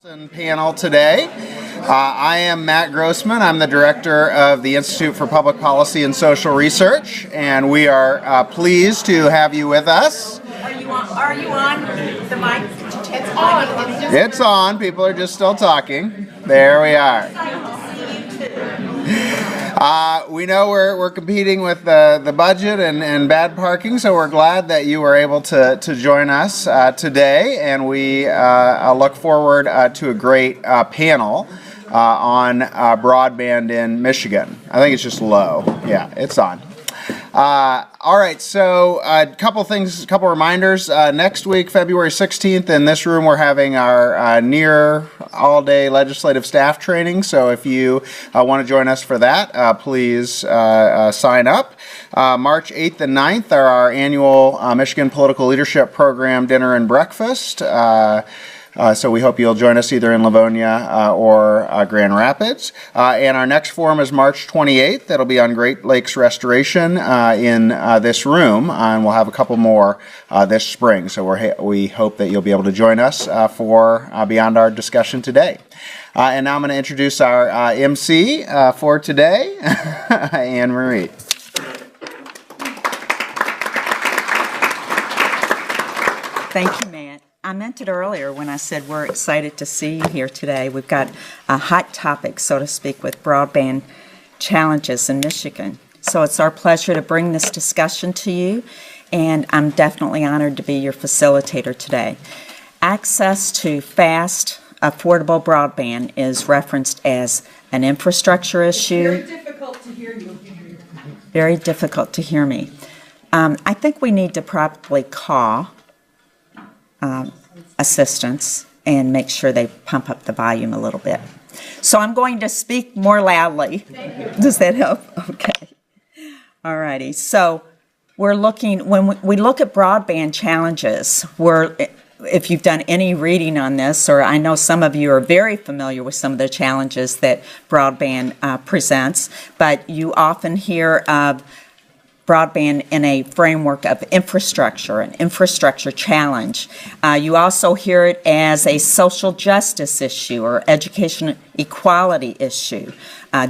Panel today. I am Matt Grossman. I'm the director of the Institute for Public Policy and Social Research, and we are pleased to have you with us. Are you on the mic? It's on. It's on. People are just still talking. There we are. We know we're competing with the budget and bad parking, so we're glad that you were able to join us today, and we look forward to a great panel on broadband in Michigan. I think it's just low. Yeah, it's on. All right, so a couple reminders. Next week, February 16th, in this room, we're having our near all-day legislative staff training. So if you want to join us for that, please sign up. March 8th and 9th are our annual Michigan Political Leadership Program dinner and breakfast. So we hope you'll join us either in Livonia or Grand Rapids. And our next forum is March 28th. That'll be on Great Lakes Restoration in this room, and we'll have a couple more this spring. So we hope that you'll be able to join us for beyond our discussion today. And now I'm going to introduce our MC for today, Ann Marie. Thank you, Matt. I meant it earlier when I said we're excited to see you here today. We've got a hot topic, so to speak, with broadband challenges in Michigan. So it's our pleasure to bring this discussion to you, and I'm definitely honored to be your facilitator today. Access to fast, affordable broadband is referenced as an infrastructure issue. Very difficult to hear you. Very difficult to hear me. I think we need to probably call assistance and make sure they pump up the volume a little bit. So I'm going to speak more loudly. Does that help? Okay. All righty. So when we look at broadband challenges, if you've done any reading on this, or I know some of you are very familiar with some of the challenges that broadband presents, but you often hear of broadband in a framework of infrastructure, an infrastructure challenge. You also hear it as a social justice issue or education equality issue,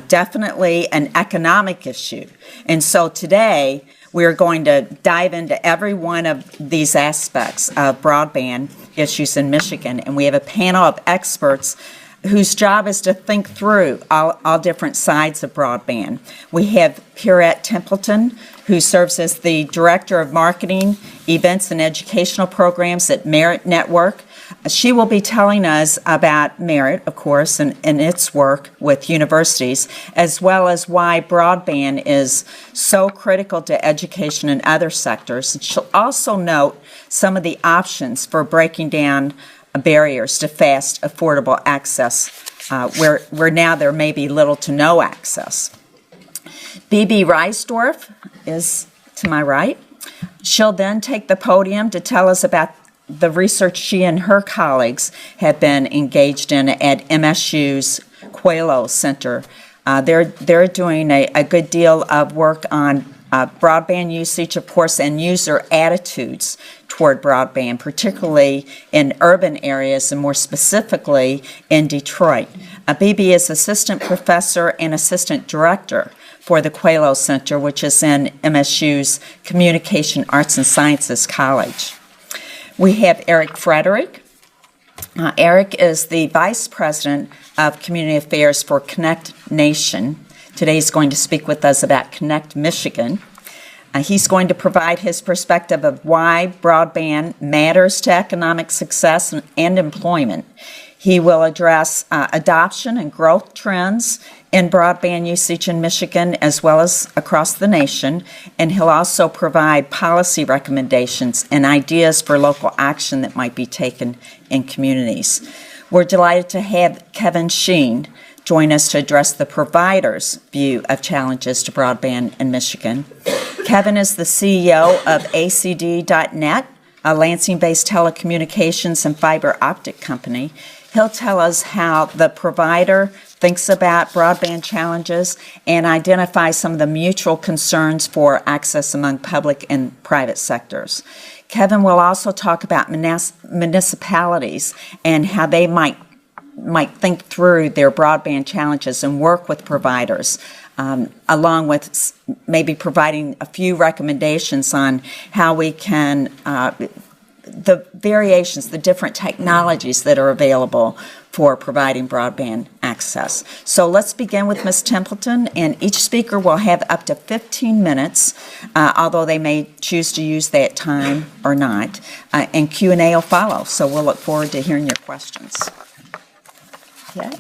definitely an economic issue. And so today, we're going to dive into every one of these aspects of broadband issues in Michigan, and we have a panel of experts whose job is to think through all different sides of broadband. We have Pierrette Templeton, who serves as the Director of Marketing, Events, and Educational Programs at Merit Network. She will be telling us about Merit, of course, and its work with universities, as well as why broadband is so critical to education and other sectors. And she'll also note some of the options for breaking down barriers to fast, affordable access, where now there may be little to no access. B.B. Reisdorf is to my right. She'll then take the podium to tell us about the research she and her colleagues have been engaged in at MSU's Quaylo Center. They're doing a good deal of work on broadband usage, of course, and user attitudes toward broadband, particularly in urban areas and more specifically in Detroit. BB is assistant professor and assistant director for the Quaylo Center, which is in MSU's Communication Arts and Sciences College. We have Eric Frederick. Eric is the vice president of community affairs for Connect Nation. Today he's going to speak with us about Connect Michigan. He's going to provide his perspective of why broadband matters to economic success and employment. He will address adoption and growth trends in broadband usage in Michigan as well as across the nation, and he'll also provide policy recommendations and ideas for local action that might be taken in communities. We're delighted to have Kevin Sheen join us to address the provider's view of challenges to broadband in Michigan. Kevin is the CEO of ACD.net, a Lansing-based telecommunications and fiber optic company. He'll tell us how the provider thinks about broadband challenges and identify some of the mutual concerns for access among public and private sectors. Kevin will also talk about municipalities and how they might might think through their broadband challenges and work with providers, along with maybe providing a few recommendations on how we can, the variations, the different technologies that are available for providing broadband access. So let's begin with Ms. Templeton, and each speaker will have up to 15 minutes, although they may choose to use that time or not, and Q&A will follow, so we'll look forward to hearing your questions. Okay.